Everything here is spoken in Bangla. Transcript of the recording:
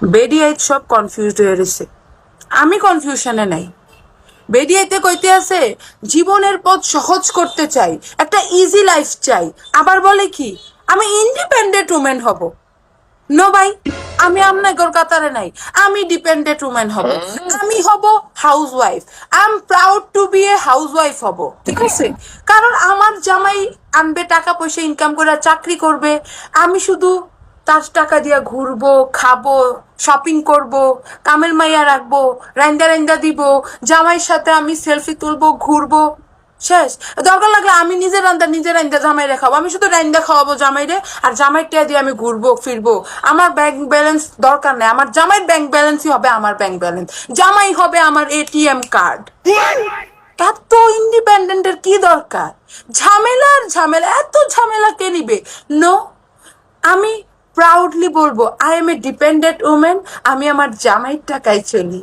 বেডিয়াইত সব কনফিউজড হয়ে রয়েছে, আমি কনফিউশনে নাই। বেডিয়াইতে কইতে আছে জীবনের পথ সহজ করতে চাই, একটা ইজি লাইফ চাই, আবার বলে কি আমি ইন্ডিপেন্ডেন্ট উমেন হব। নো ভাই, আমি আমনাগর কাতারে নাই, আমি ডিপেন্ডেন্ট উমেন হব, আমি হব house wife. I am proud to be a house wife হব, ঠিক আছে? কারণ আমার জামাই আনবে, টাকা পয়সা ইনকাম করে চাকরি করবে, আমি শুধু তার টাকা দিয়া ঘুরবো, খাবো, শপিং করব, কামের মাইয়া রাখবো, রাইন্দা রাইন্দা দিব, জামাইয়ের সাথে আমি সেলফি তুলবো, ঘুরবো, শেষ। দরকার লাগলে আমি নিজে রান্দা জামাইরে খাবো, আমি শুধু রান্দা খাওয়াবো জামাইরে, আর জামাইটা দিয়ে আমি ঘুরবো ফিরবো। আমার ব্যাংক ব্যালেন্স দরকার নেই, আমার জামাইয়ের ব্যাংক ব্যালেন্সই হবে আমার ব্যাংক ব্যালেন্স, জামাই হবে আমার এটিএম কার্ড। এত ইন্ডিপেন্ডেন্টের কি দরকার? ঝামেলা, এত ঝামেলা কে নিবে? নো, আমি প্রাউডলি বলবো I M A dependent women, আমি আমার জামাইয়ের টাকায় চলি।